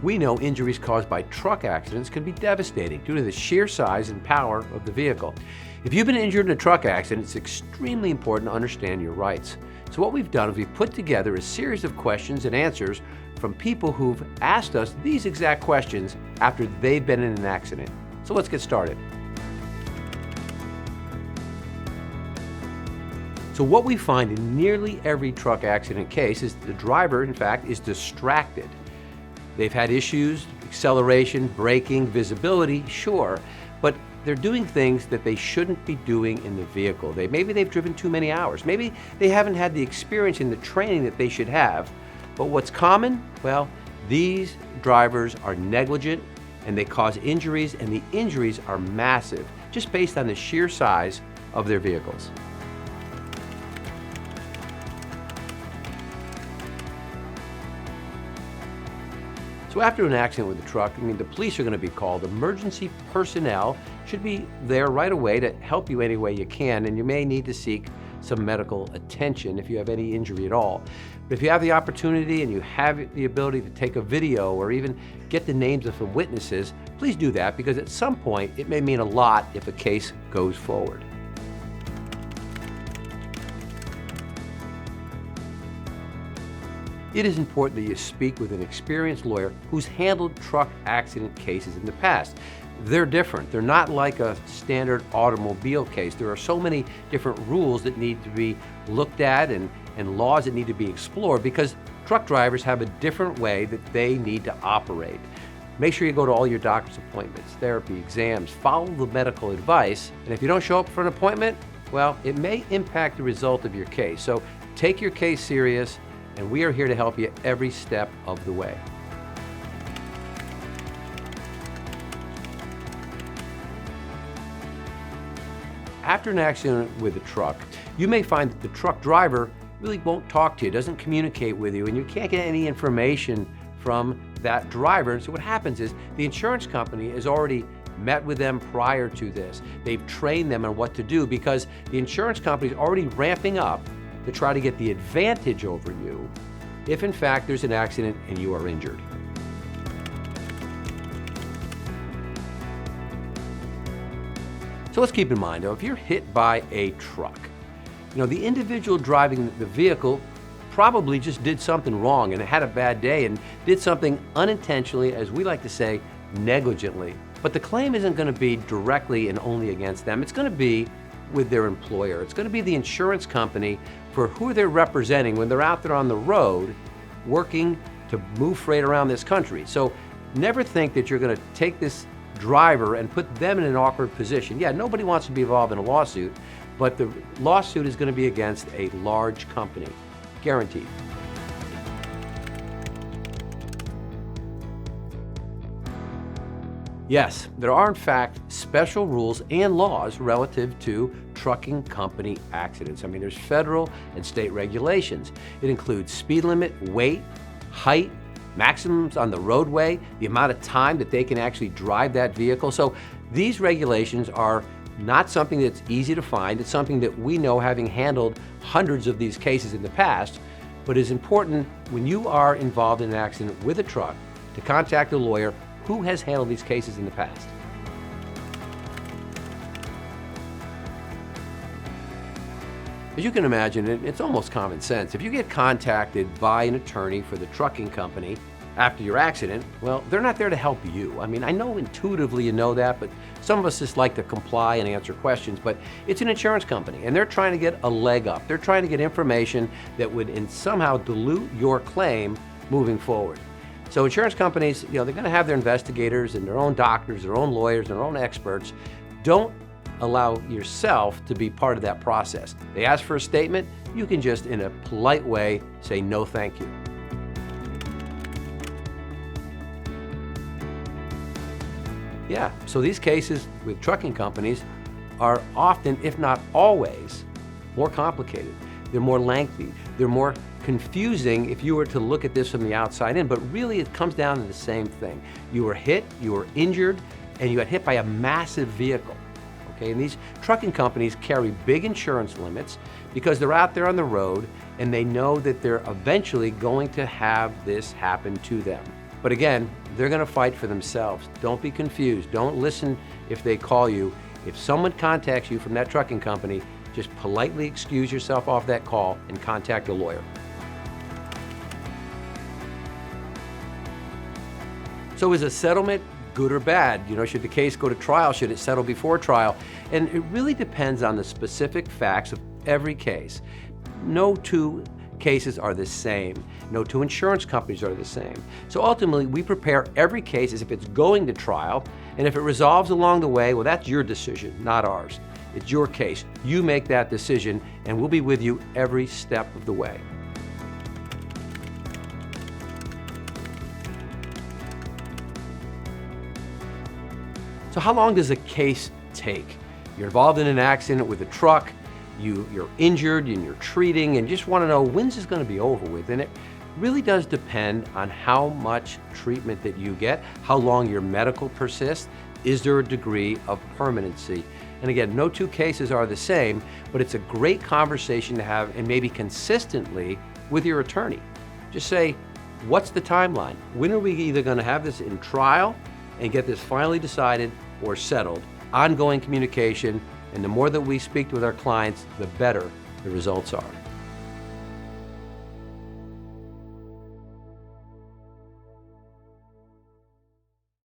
We know injuries caused by truck accidents can be devastating due to the sheer size and power of the vehicle. If you've been injured in a truck accident, it's extremely important to understand your rights. So what we've done is we've put together a series of questions and answers from people who've asked us these exact questions after they've been in an accident. So let's get started. So what we find in nearly every truck accident case is the driver, in fact, is distracted. They've had issues, acceleration, braking, visibility, sure, but they're doing things that they shouldn't be doing in the vehicle. Maybe they've driven too many hours. Maybe they haven't had the experience and the training that they should have. But what's common? Well, these drivers are negligent and they cause injuries, and the injuries are massive, just based on the sheer size of their vehicles. So after an accident with a truck, the police are going to be called. Emergency personnel should be there right away to help you any way you can, and you may need to seek some medical attention if you have any injury at all. But if you have the opportunity and you have the ability to take a video or even get the names of some witnesses, please do that, because at some point it may mean a lot if a case goes forward. It is important that you speak with an experienced lawyer who's handled truck accident cases in the past. They're different. They're not like a standard automobile case. There are so many different rules that need to be looked at and laws that need to be explored, because truck drivers have a different way that they need to operate. Make sure you go to all your doctor's appointments, therapy, exams, follow the medical advice, and if you don't show up for an appointment, well, it may impact the result of your case. So take your case serious, and we are here to help you every step of the way. After an accident with a truck, you may find that the truck driver really won't talk to you, doesn't communicate with you, and you can't get any information from that driver. And so what happens is the insurance company has already met with them prior to this. They've trained them on what to do, because the insurance company is already ramping up to try to get the advantage over you if in fact there's an accident and you are injured. So let's keep in mind, though, if you're hit by a truck, the individual driving the vehicle probably just did something wrong and had a bad day and did something unintentionally, as we like to say, negligently. But the claim isn't going to be directly and only against them. It's going to be with their employer. It's going to be the insurance company for who they're representing when they're out there on the road working to move freight around this country. So never think that you're going to take this driver and put them in an awkward position. Yeah, nobody wants to be involved in a lawsuit, but the lawsuit is going to be against a large company, guaranteed. Yes, there are in fact special rules and laws relative to trucking company accidents. There's federal and state regulations. It includes speed limit, weight, height, maximums on the roadway, the amount of time that they can actually drive that vehicle. So these regulations are not something that's easy to find. It's something that we know, having handled hundreds of these cases in the past, but it's important when you are involved in an accident with a truck to contact a lawyer who has handled these cases in the past. As you can imagine, it's almost common sense. If you get contacted by an attorney for the trucking company after your accident, well, they're not there to help you. I know intuitively you know that, but some of us just like to comply and answer questions, but it's an insurance company and they're trying to get a leg up. They're trying to get information that would somehow dilute your claim moving forward. So insurance companies, they're going to have their investigators and their own doctors, their own lawyers, their own experts. Don't allow yourself to be part of that process. They ask for a statement, you can just, in a polite way, say no thank you. Yeah, so these cases with trucking companies are often, if not always, more complicated. They're more lengthy. They're more confusing if you were to look at this from the outside in, but really it comes down to the same thing. You were hit, you were injured, and you got hit by a massive vehicle. Okay, and these trucking companies carry big insurance limits because they're out there on the road and they know that they're eventually going to have this happen to them. But again, they're gonna fight for themselves. Don't be confused. Don't listen if they call you. If someone contacts you from that trucking company, just politely excuse yourself off that call and contact a lawyer. So is a settlement good or bad? Should the case go to trial? Should it settle before trial? And it really depends on the specific facts of every case. No two cases are the same. No two insurance companies are the same. So ultimately, we prepare every case as if it's going to trial, and if it resolves along the way, well, that's your decision, not ours. It's your case. You make that decision, and we'll be with you every step of the way. So how long does a case take? You're involved in an accident with a truck, you're injured and you're treating and just want to know when's this going to be over with. And it really does depend on how much treatment that you get, how long your medical persists, is there a degree of permanency. And again, no two cases are the same, but it's a great conversation to have, and maybe consistently with your attorney. Just say, what's the timeline? When are we either going to have this in trial and get this finally decided or settled? Ongoing communication, and the more that we speak with our clients, the better the results are.